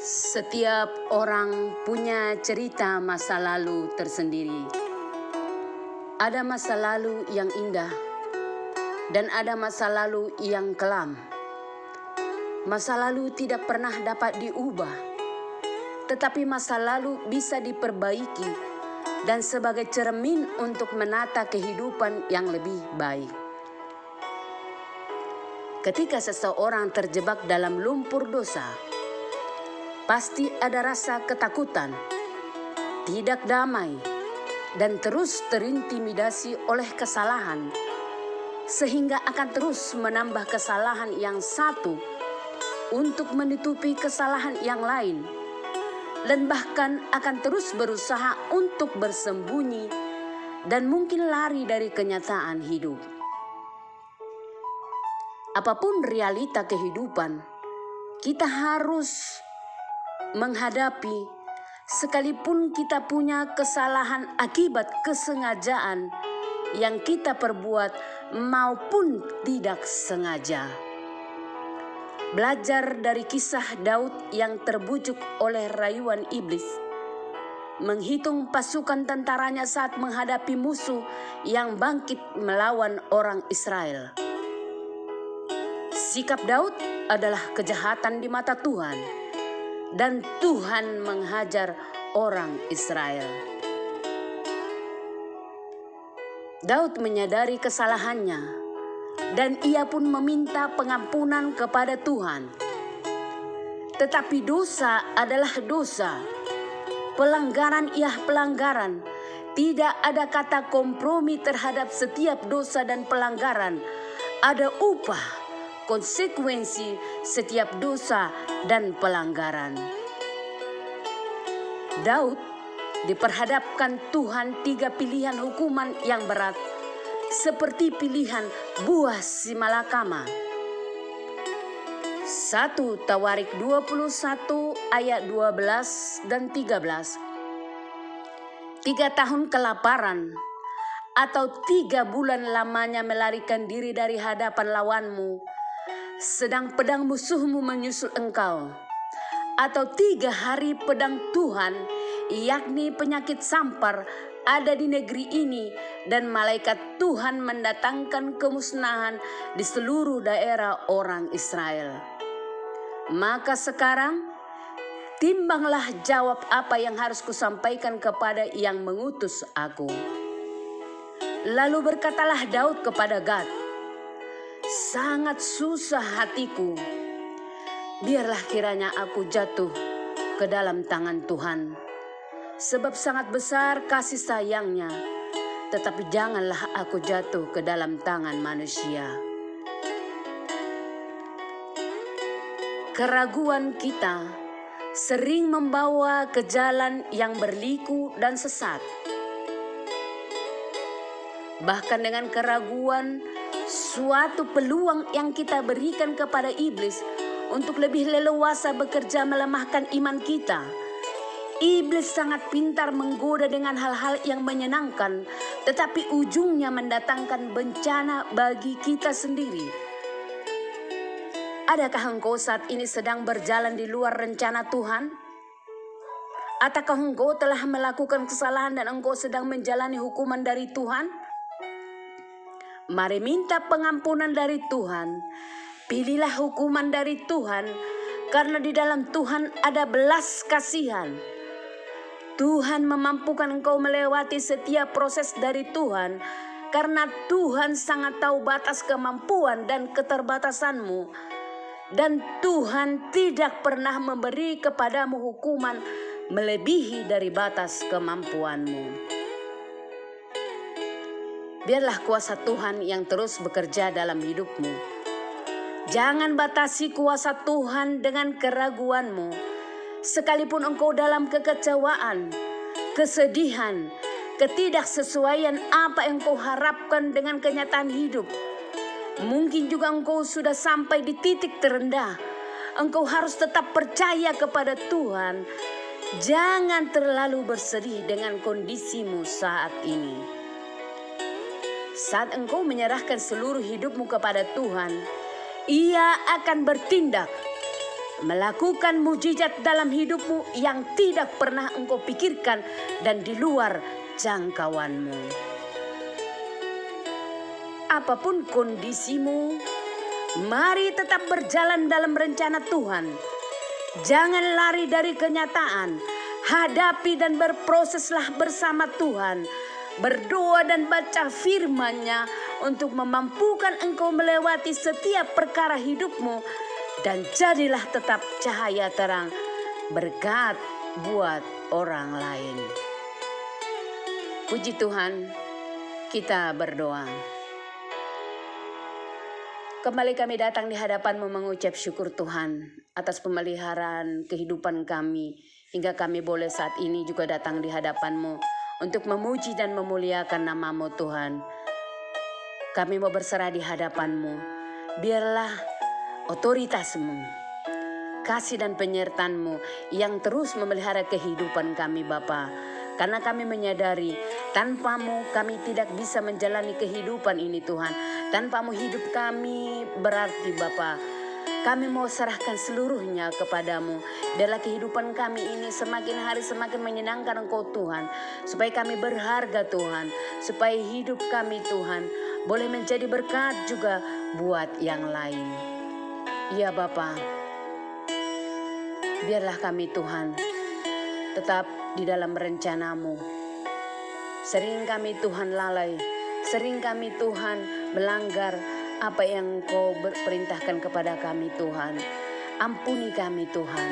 Setiap orang punya cerita masa lalu tersendiri. Ada masa lalu yang indah dan ada masa lalu yang kelam. Masa lalu tidak pernah dapat diubah, tetapi masa lalu bisa diperbaiki dan sebagai cermin untuk menata kehidupan yang lebih baik. Ketika seseorang terjebak dalam lumpur dosa, pasti ada rasa ketakutan, tidak damai, dan terus terintimidasi oleh kesalahan, sehingga akan terus menambah kesalahan yang satu untuk menutupi kesalahan yang lain, dan bahkan akan terus berusaha untuk bersembunyi dan mungkin lari dari kenyataan hidup. Apapun realita kehidupan, kita harus menghadapi, sekalipun kita punya kesalahan akibat kesengajaan yang kita perbuat maupun tidak sengaja. Belajar dari kisah Daud yang terbujuk oleh rayuan iblis, menghitung pasukan tentaranya saat menghadapi musuh yang bangkit melawan orang Israel. Sikap Daud adalah kejahatan di mata Tuhan, dan Tuhan menghajar orang Israel. Daud menyadari kesalahannya, dan ia pun meminta pengampunan kepada Tuhan. Tetapi dosa adalah dosa, pelanggaran ialah pelanggaran. Tidak ada kata kompromi terhadap setiap dosa dan pelanggaran. Ada upah, konsekuensi setiap dosa dan pelanggaran. Daud diperhadapkan Tuhan 3 pilihan hukuman yang berat, seperti pilihan buah simalakama. 1 Tawarik 21 ayat 12 dan 13. 3 tahun kelaparan atau 3 bulan lamanya melarikan diri dari hadapan lawanmu, sedang pedang musuhmu menyusul engkau, atau 3 hari pedang Tuhan, yakni penyakit sampar, ada di negeri ini, dan malaikat Tuhan mendatangkan kemusnahan di seluruh daerah orang Israel. Maka sekarang, timbanglah jawab apa yang harus kusampaikan kepada yang mengutus aku. Lalu berkatalah Daud kepada Gad, sangat susah hatiku, biarlah kiranya aku jatuh ke dalam tangan Tuhan, sebab sangat besar kasih sayangnya, tetapi janganlah aku jatuh ke dalam tangan manusia. Keraguan kita sering membawa ke jalan yang berliku dan sesat. Bahkan dengan keraguan, suatu peluang yang kita berikan kepada iblis untuk lebih leluasa bekerja melemahkan iman kita. Iblis sangat pintar menggoda dengan hal-hal yang menyenangkan, tetapi ujungnya mendatangkan bencana bagi kita sendiri. Adakah engkau saat ini sedang berjalan di luar rencana Tuhan? Ataukah engkau telah melakukan kesalahan dan engkau sedang menjalani hukuman dari Tuhan? Mari minta pengampunan dari Tuhan. Pilihlah hukuman dari Tuhan, karena di dalam Tuhan ada belas kasihan. Tuhan memampukan engkau melewati setiap proses dari Tuhan, karena Tuhan sangat tahu batas kemampuan dan keterbatasanmu. Dan Tuhan tidak pernah memberi kepadamu hukuman melebihi dari batas kemampuanmu. Biarlah kuasa Tuhan yang terus bekerja dalam hidupmu. Jangan batasi kuasa Tuhan dengan keraguanmu. Sekalipun engkau dalam kekecewaan, kesedihan, ketidaksesuaian apa yang engkau harapkan dengan kenyataan hidup. Mungkin juga engkau sudah sampai di titik terendah. Engkau harus tetap percaya kepada Tuhan. Jangan terlalu bersedih dengan kondisimu saat ini. Saat engkau menyerahkan seluruh hidupmu kepada Tuhan, Ia akan bertindak. melakukan mujizat dalam hidupmu yang tidak pernah engkau pikirkan dan di luar jangkauanmu. Apapun kondisimu, mari tetap berjalan dalam rencana Tuhan. Jangan lari dari kenyataan, hadapi dan berproseslah bersama Tuhan. Berdoa dan baca firman-Nya untuk memampukan engkau melewati setiap perkara hidupmu. Dan jadilah tetap cahaya terang, berkat buat orang lain. Puji Tuhan, kita berdoa. Kembali kami datang di hadapan-Mu mengucap syukur Tuhan atas pemeliharaan kehidupan kami. Hingga kami boleh saat ini juga datang di hadapan-Mu untuk memuji dan memuliakan nama-Mu Tuhan. Kami mau berserah di hadapan-Mu. Biarlah otoritas-Mu, kasih dan penyertaan-Mu yang terus memelihara kehidupan kami Bapa. Karena kami menyadari tanpa-Mu kami tidak bisa menjalani kehidupan ini Tuhan. Tanpa-Mu hidup kami berarti Bapa. Kami mau serahkan seluruhnya kepadamu. Biarlah kehidupan kami ini semakin hari semakin menyenangkan Engkau Tuhan. Supaya kami berharga Tuhan. Supaya hidup kami Tuhan boleh menjadi berkat juga buat yang lain. Ya Bapa, biarlah kami Tuhan tetap di dalam rencana-Mu. Sering kami Tuhan lalai, sering kami Tuhan melanggar apa yang Kau perintahkan kepada kami Tuhan. Ampuni kami Tuhan.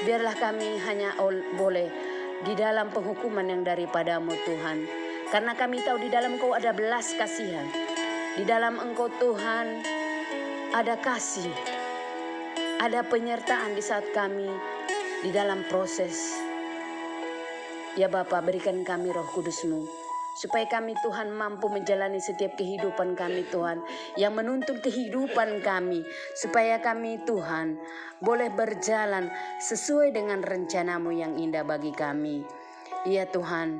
Biarlah kami hanya boleh di dalam penghukuman yang daripada-Mu Tuhan. Karena kami tahu di dalam Kau ada belas kasihan. Di dalam Engkau Tuhan ada kasih, ada penyertaan di saat kami di dalam proses. Ya Bapa, berikan kami Roh Kudus-Mu, supaya kami Tuhan mampu menjalani setiap kehidupan kami Tuhan, yang menuntun kehidupan kami, supaya kami Tuhan boleh berjalan sesuai dengan rencana-Mu yang indah bagi kami. Ya Tuhan,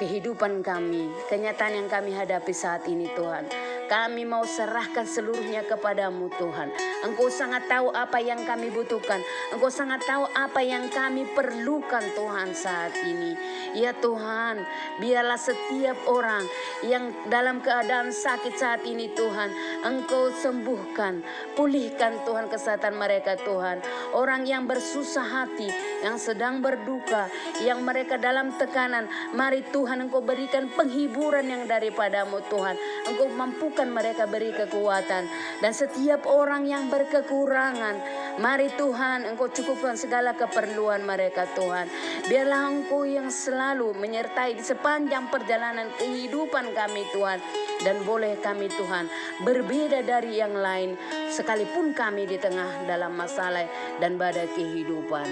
kehidupan kami, kenyataan yang kami hadapi saat ini Tuhan, kami mau serahkan seluruhnya kepadamu Tuhan. Engkau sangat tahu apa yang kami butuhkan. Engkau sangat tahu apa yang kami perlukan Tuhan saat ini. Ya Tuhan, biarlah setiap orang yang dalam keadaan sakit saat ini Tuhan, Engkau sembuhkan. Pulihkan Tuhan kesehatan mereka Tuhan. Orang yang bersusah hati, yang sedang berduka, yang mereka dalam tekanan, mari Tuhan Engkau berikan penghiburan yang daripadamu Tuhan. Engkau mampukan mereka, beri kekuatan. Dan setiap orang yang berkekurangan, mari Tuhan Engkau cukupkan segala keperluan mereka Tuhan. Biarlah Engkau yang selalu menyertai di sepanjang perjalanan kehidupan kami Tuhan. Dan boleh kami Tuhan berbeda dari yang lain, sekalipun kami di tengah dalam masalah dan badai kehidupan.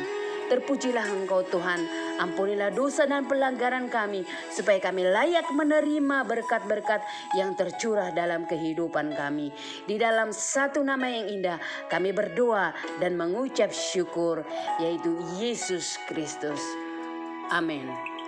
Terpujilah Engkau Tuhan, ampunilah dosa dan pelanggaran kami, supaya kami layak menerima berkat-berkat yang tercurah dalam kehidupan kami. Di dalam satu nama yang indah, kami berdoa dan mengucap syukur, yaitu Yesus Kristus. Amin.